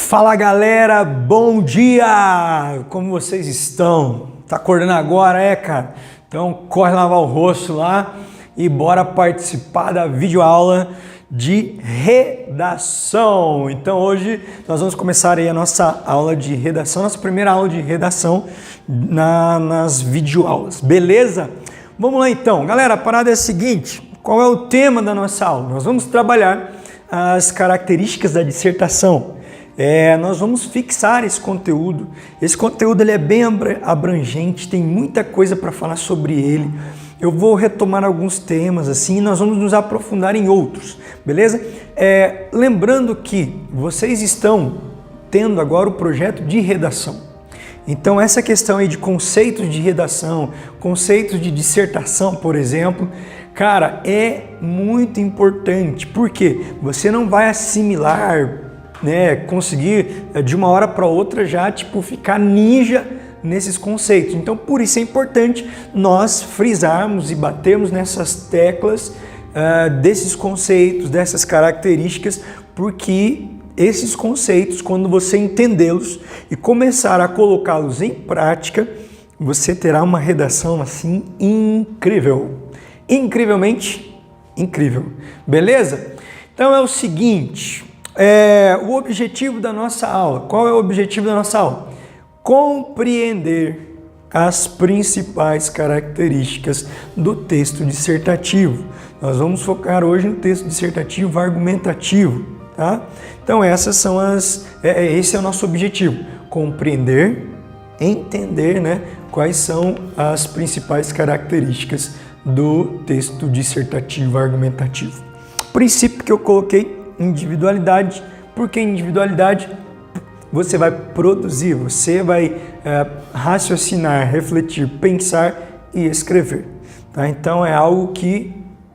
Fala galera, bom dia! Como vocês estão? Tá acordando agora, cara? Então corre lavar o rosto lá e bora participar da videoaula de redação. Então hoje nós vamos começar aí a nossa aula de redação, nossa primeira aula de redação nas videoaulas, beleza? Vamos lá então. Galera, a parada é a seguinte, qual é o tema da nossa aula? Nós vamos trabalhar as características da dissertação. Nós vamos fixar esse conteúdo. Esse conteúdo ele é bem abrangente, tem muita coisa para falar sobre ele. Eu vou retomar alguns temas assim e nós vamos nos aprofundar em outros, beleza? Lembrando que vocês estão tendo agora o projeto de redação. Então essa questão aí de conceitos de redação, conceitos de dissertação, por exemplo, cara, é muito importante, porque você não vai assimilar, conseguir de uma hora para outra já ficar ninja nesses conceitos. Então por isso é importante nós frisarmos e batermos nessas teclas desses conceitos, dessas características, porque esses conceitos, quando você entendê-los e começar a colocá-los em prática, você terá uma redação assim incrível, incrivelmente incrível, beleza? Então é o seguinte, o objetivo da nossa aula, qual é o objetivo da nossa aula? Compreender as principais características do texto dissertativo. Nós vamos focar hoje no texto dissertativo argumentativo, tá? Então esse é o nosso objetivo, compreender, entender, quais são as principais características do texto dissertativo argumentativo. O princípio que eu coloquei, individualidade, porque individualidade você vai produzir, você vai raciocinar, refletir, pensar e escrever, tá? Então é algo que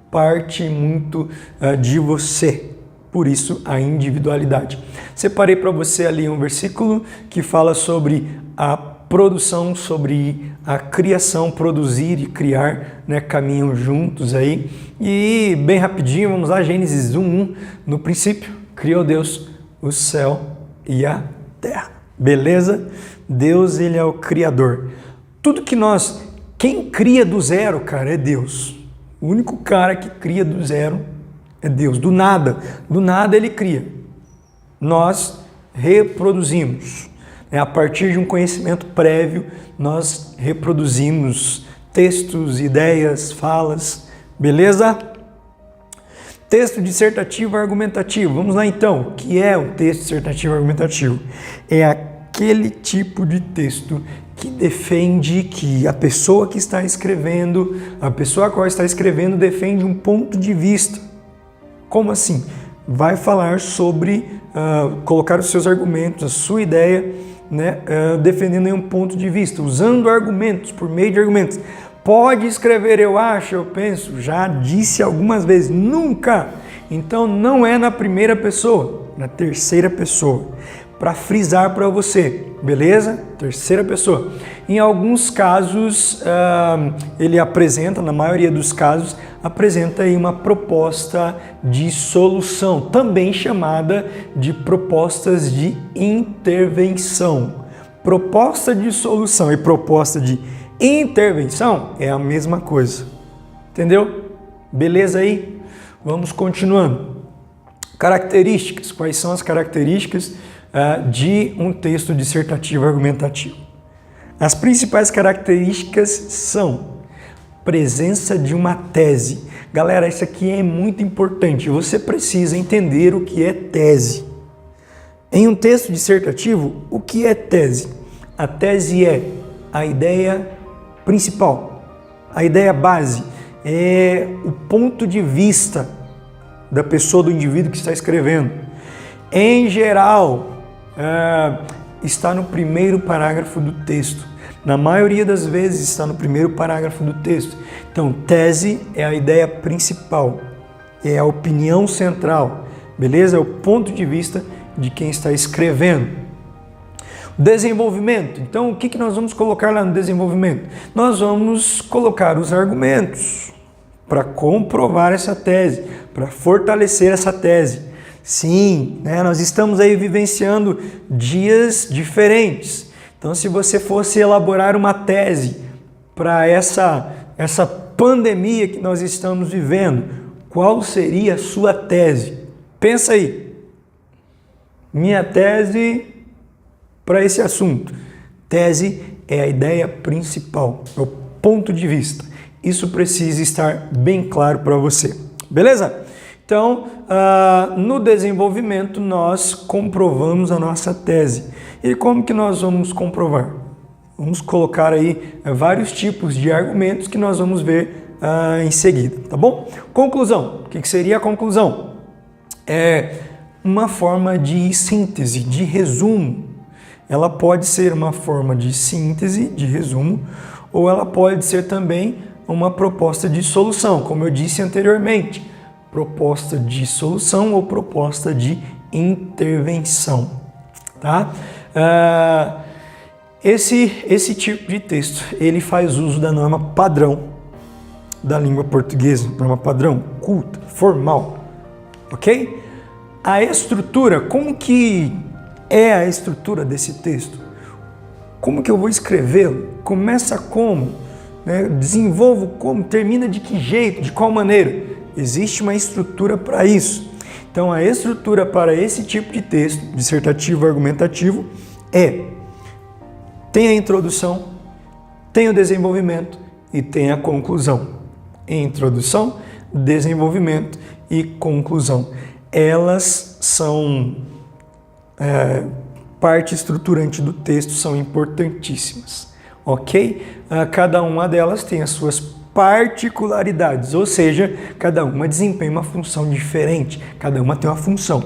parte muito de você, por isso a individualidade. Separei para você ali um versículo que fala sobre a produção, sobre a criação, produzir e criar, caminham juntos aí. E bem rapidinho, vamos lá, Gênesis 1:1, no princípio criou Deus o céu e a terra, beleza? Deus, ele é o criador. Tudo que quem cria do zero, cara, é Deus. O único cara que cria do zero é Deus, do nada ele cria. Nós reproduzimos. A partir de um conhecimento prévio, nós reproduzimos textos, ideias, falas, beleza? Texto dissertativo argumentativo. Vamos lá então. O que é o texto dissertativo argumentativo? É aquele tipo de texto que defende que a pessoa que está escrevendo, a pessoa a qual está escrevendo defende um ponto de vista. Como assim? Vai falar sobre colocar os seus argumentos, a sua ideia, defendendo em um ponto de vista, usando argumentos, por meio de argumentos. Pode escrever eu acho, eu penso, já disse algumas vezes, nunca. Então não é na primeira pessoa, na terceira pessoa. Para frisar para você, beleza? Terceira pessoa. Em alguns casos, ele apresenta, na maioria dos casos, apresenta aí uma proposta de solução, também chamada de propostas de intervenção. Proposta de solução e proposta de intervenção é a mesma coisa, entendeu? Beleza aí? Vamos continuando. Características, quais são as características de um texto dissertativo argumentativo? As principais características são presença de uma tese. Galera, isso aqui é muito importante. Você precisa entender o que é tese. Em um texto dissertativo, o que é tese? A tese é a ideia principal, a ideia base, é o ponto de vista da pessoa, do indivíduo que está escrevendo. Em geral, está no primeiro parágrafo do texto. Na maioria das vezes está no primeiro parágrafo do texto. Então, tese é a ideia principal, é a opinião central, beleza? É o ponto de vista de quem está escrevendo. Desenvolvimento. Então, o que nós vamos colocar lá no desenvolvimento? Nós vamos colocar os argumentos para comprovar essa tese, para fortalecer essa tese. Sim, né? Nós estamos aí vivenciando dias diferentes. Então, se você fosse elaborar uma tese para essa pandemia que nós estamos vivendo, qual seria a sua tese? Pensa aí. Minha tese para esse assunto. Tese é a ideia principal, é o ponto de vista. Isso precisa estar bem claro para você. Beleza? Então, no desenvolvimento, nós comprovamos a nossa tese. E como que nós vamos comprovar? Vamos colocar aí vários tipos de argumentos que nós vamos ver em seguida, tá bom? Conclusão. O que seria a conclusão? É uma forma de síntese, de resumo. Ela pode ser uma forma de síntese, de resumo, ou ela pode ser também uma proposta de solução, como eu disse anteriormente. Proposta de solução ou proposta de intervenção, tá? Esse tipo de texto, ele faz uso da norma padrão da língua portuguesa, norma padrão, culta, formal, ok? A estrutura, como que é a estrutura desse texto? Como que eu vou escrevê-lo? Começa como? Né? Desenvolvo como? Termina de que jeito? De qual maneira? Existe uma estrutura para isso. Então, a estrutura para esse tipo de texto, dissertativo, argumentativo, tem a introdução, tem o desenvolvimento e tem a conclusão. Introdução, desenvolvimento e conclusão. Elas são parte estruturante do texto, são importantíssimas, ok? Cada uma delas tem as suas particularidades, ou seja, cada uma desempenha uma função diferente, cada uma tem uma função.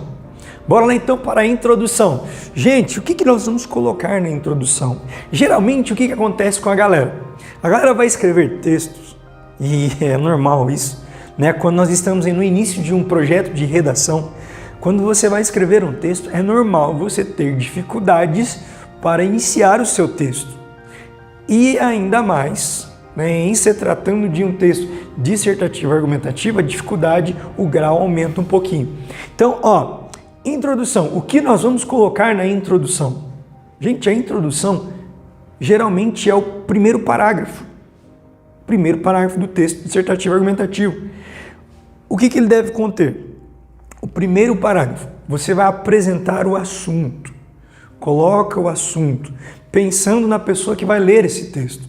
Bora lá então para a introdução. Gente, o que nós vamos colocar na introdução? Geralmente, o que acontece com a galera? A galera vai escrever textos, e é normal isso, né? Quando nós estamos no início de um projeto de redação, quando você vai escrever um texto, é normal você ter dificuldades para iniciar o seu texto. E ainda mais, né, em se tratando de um texto dissertativo argumentativo, a dificuldade, o grau aumenta um pouquinho. Então, introdução. O que nós vamos colocar na introdução? Gente, a introdução geralmente é o primeiro parágrafo. Primeiro parágrafo do texto dissertativo argumentativo. O que ele deve conter? O primeiro parágrafo. Você vai apresentar o assunto. Coloca o assunto, pensando na pessoa que vai ler esse texto.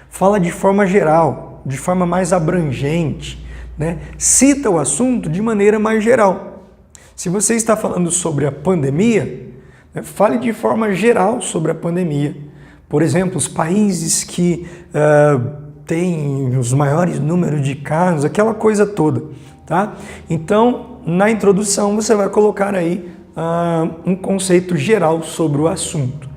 Fala de forma geral, de forma mais abrangente, né? Cita o assunto de maneira mais geral. Se você está falando sobre a pandemia, né, fale de forma geral sobre a pandemia. Por exemplo, os países que têm os maiores números de casos, aquela coisa toda, tá? Então, na introdução, você vai colocar aí um conceito geral sobre o assunto.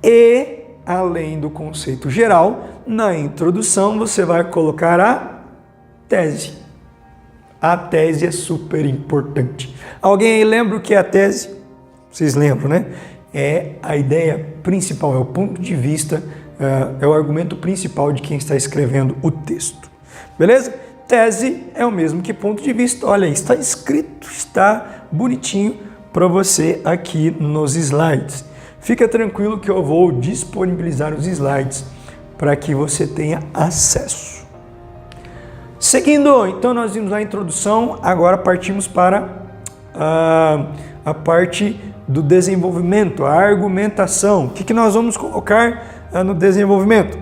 E, além do conceito geral, na introdução, você vai colocar a tese. A tese é super importante. Alguém aí lembra o que é a tese? Vocês lembram, né? É a ideia principal, é o ponto de vista, é o argumento principal de quem está escrevendo o texto. Beleza? Tese é o mesmo que ponto de vista. Olha aí, está escrito, está bonitinho para você aqui nos slides. Fica tranquilo que eu vou disponibilizar os slides para que você tenha acesso. Seguindo, então nós vimos a introdução, agora partimos para a parte do desenvolvimento, a argumentação. O que nós vamos colocar no desenvolvimento?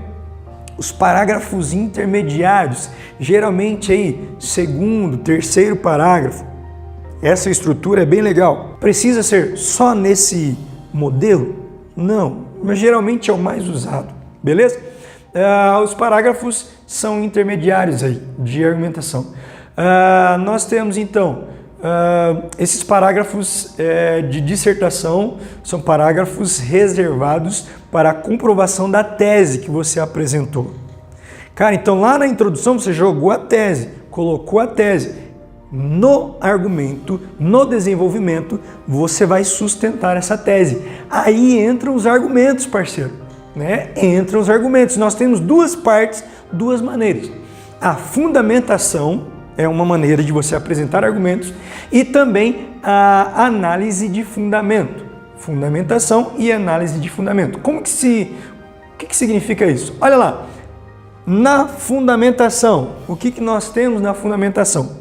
Os parágrafos intermediários, geralmente aí, segundo, terceiro parágrafo. Essa estrutura é bem legal. Precisa ser só nesse modelo? Não, mas geralmente é o mais usado, beleza? Os parágrafos são intermediários aí, de argumentação. Nós temos então esses parágrafos de dissertação, são parágrafos reservados para a comprovação da tese que você apresentou. Cara, então lá na introdução você jogou a tese, colocou a tese. No argumento, no desenvolvimento, você vai sustentar essa tese. Aí entram os argumentos, parceiro, né? Entram os argumentos. Nós temos duas partes, duas maneiras. A fundamentação, é uma maneira de você apresentar argumentos, e também a análise de fundamento, fundamentação e análise de fundamento. O que significa isso? Olha lá, na fundamentação, o que nós temos na fundamentação?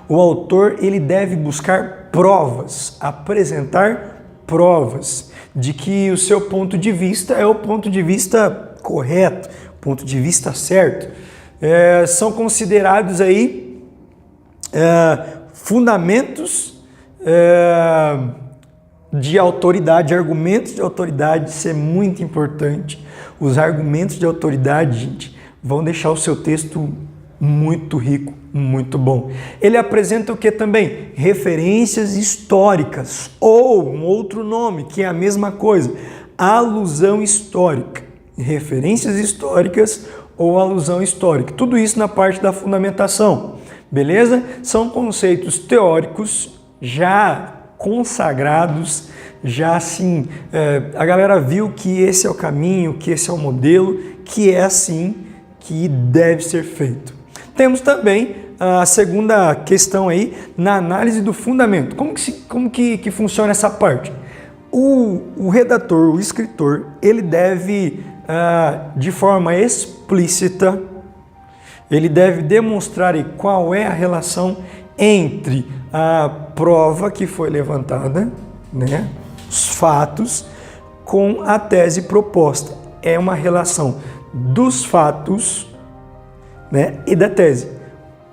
O autor ele deve buscar provas, apresentar provas de que o seu ponto de vista é o ponto de vista correto, ponto de vista certo. São considerados aí fundamentos de autoridade, argumentos de autoridade. Isso é muito importante. Os argumentos de autoridade, gente, vão deixar o seu texto muito rico, muito bom. Ele apresenta o que também? Referências históricas, ou um outro nome, que é a mesma coisa, alusão histórica. Referências históricas ou alusão histórica. Tudo isso na parte da fundamentação, beleza? São conceitos teóricos já consagrados, já assim, a galera viu que esse é o caminho, que esse é o modelo, que é assim que deve ser feito. Temos também a segunda questão aí, na análise do fundamento. Como que funciona essa parte? O redator, o escritor, ele deve, de forma explícita, ele deve demonstrar aí qual é a relação entre a prova que foi levantada, né, os fatos, com a tese proposta. É uma relação dos fatos, né, e da tese.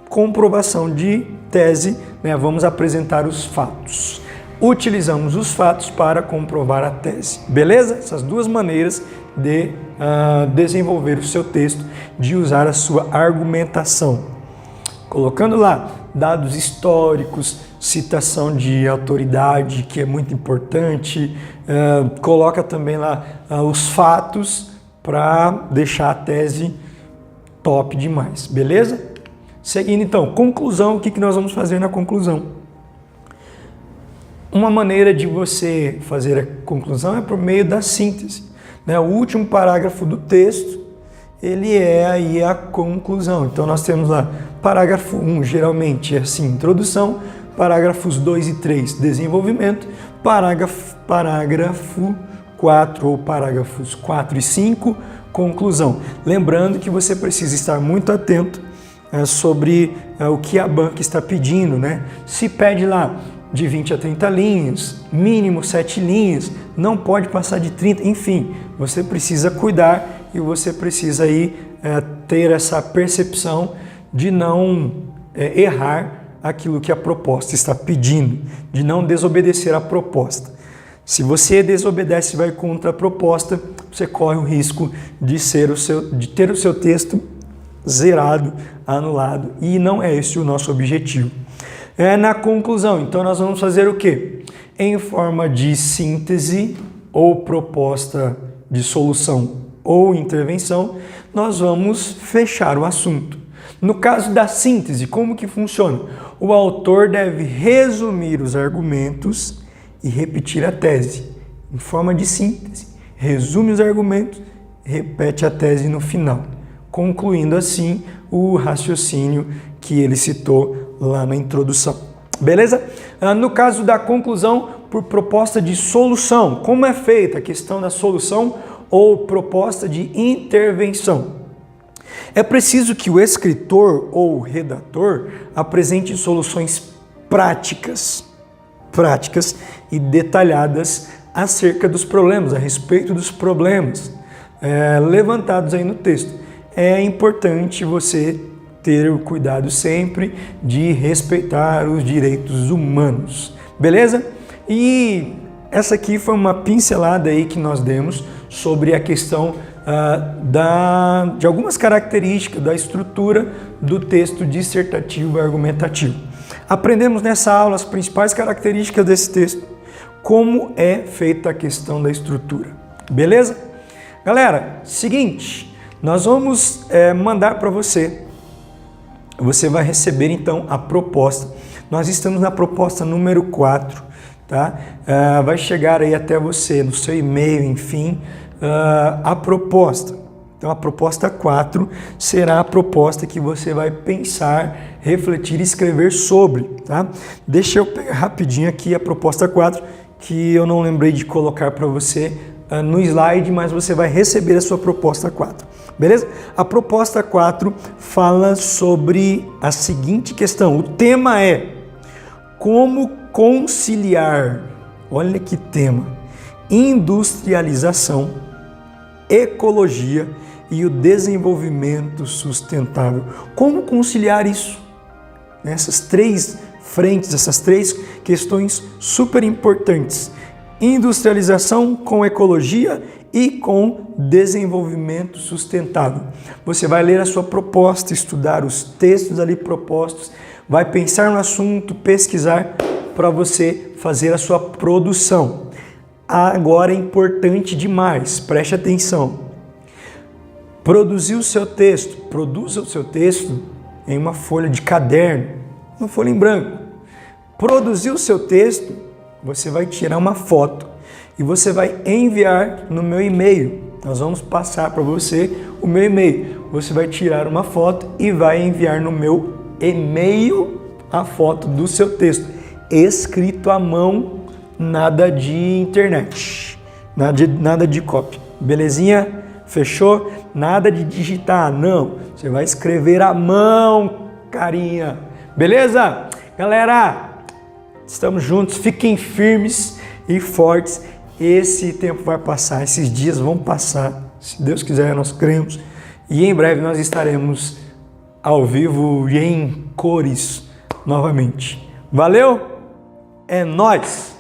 Comprovação de tese, né, vamos apresentar os fatos. Utilizamos os fatos para comprovar a tese. Beleza? Essas duas maneiras de desenvolver o seu texto, de usar a sua argumentação. Colocando lá dados históricos, citação de autoridade, que é muito importante, coloca também lá os fatos para deixar a tese top demais, beleza? Seguindo então, conclusão, o que nós vamos fazer na conclusão? Uma maneira de você fazer a conclusão é por meio da síntese, né? O último parágrafo do texto, ele é aí a conclusão. Então nós temos lá, parágrafo 1, geralmente é assim, introdução, parágrafos 2 e 3, desenvolvimento, parágrafo 4 ou parágrafos 4 e 5, conclusão. Lembrando que você precisa estar muito atento sobre o que a banca está pedindo, né? Se pede lá de 20 a 30 linhas, mínimo 7 linhas, não pode passar de 30, enfim, você precisa cuidar e você precisa aí ter essa percepção de não errar aquilo que a proposta está pedindo, de não desobedecer à proposta. Se você desobedece e vai contra a proposta, você corre o risco de ter o seu texto zerado, anulado, e não é esse o nosso objetivo. Na conclusão, então nós vamos fazer o quê? Em forma de síntese ou proposta de solução ou intervenção, nós vamos fechar o assunto. No caso da síntese, como que funciona? O autor deve resumir os argumentos e repetir a tese. Em forma de síntese, resume os argumentos, repete a tese no final, concluindo assim o raciocínio que ele citou lá na introdução. Beleza? No caso da conclusão, por proposta de solução, como é feita a questão da solução ou proposta de intervenção? É preciso que o escritor ou o redator apresente soluções práticas e detalhadas acerca dos problemas, a respeito dos problemas levantados aí no texto. É importante você ter o cuidado sempre de respeitar os direitos humanos, beleza? E essa aqui foi uma pincelada aí que nós demos sobre a questão de algumas características da estrutura do texto dissertativo e argumentativo. Aprendemos nessa aula as principais características desse texto, como é feita a questão da estrutura, beleza? Galera, seguinte, nós vamos mandar para você. Você vai receber então a proposta. Nós estamos na proposta número 4, tá? Vai chegar aí até você, no seu e-mail, enfim, a proposta. Então a proposta 4 será a proposta que você vai pensar, refletir e escrever sobre, tá? Deixa eu pegar rapidinho aqui a proposta 4, que eu não lembrei de colocar para você no slide, mas você vai receber a sua proposta 4, beleza? A proposta 4 fala sobre a seguinte questão, o tema é como conciliar, olha que tema, industrialização, ecologia e o desenvolvimento sustentável. Como conciliar isso? Essas três frentes, essas três questões super importantes. Industrialização com ecologia e com desenvolvimento sustentável. Você vai ler a sua proposta, estudar os textos ali propostos, vai pensar no assunto, pesquisar para você fazer a sua produção. Agora é importante demais, preste atenção. Produzir o seu texto, produza o seu texto em uma folha de caderno, uma folha em branco. Produzir o seu texto, você vai tirar uma foto e você vai enviar no meu e-mail. Nós vamos passar para você o meu e-mail. Você vai tirar uma foto e vai enviar no meu e-mail a foto do seu texto, escrito à mão, nada de internet, nada de cópia. Belezinha? Fechou? Nada de digitar, não. Você vai escrever à mão, carinha. Beleza? Galera, estamos juntos. Fiquem firmes e fortes. Esse tempo vai passar, esses dias vão passar. Se Deus quiser, nós cremos. E em breve nós estaremos ao vivo e em cores novamente. Valeu? É nóis!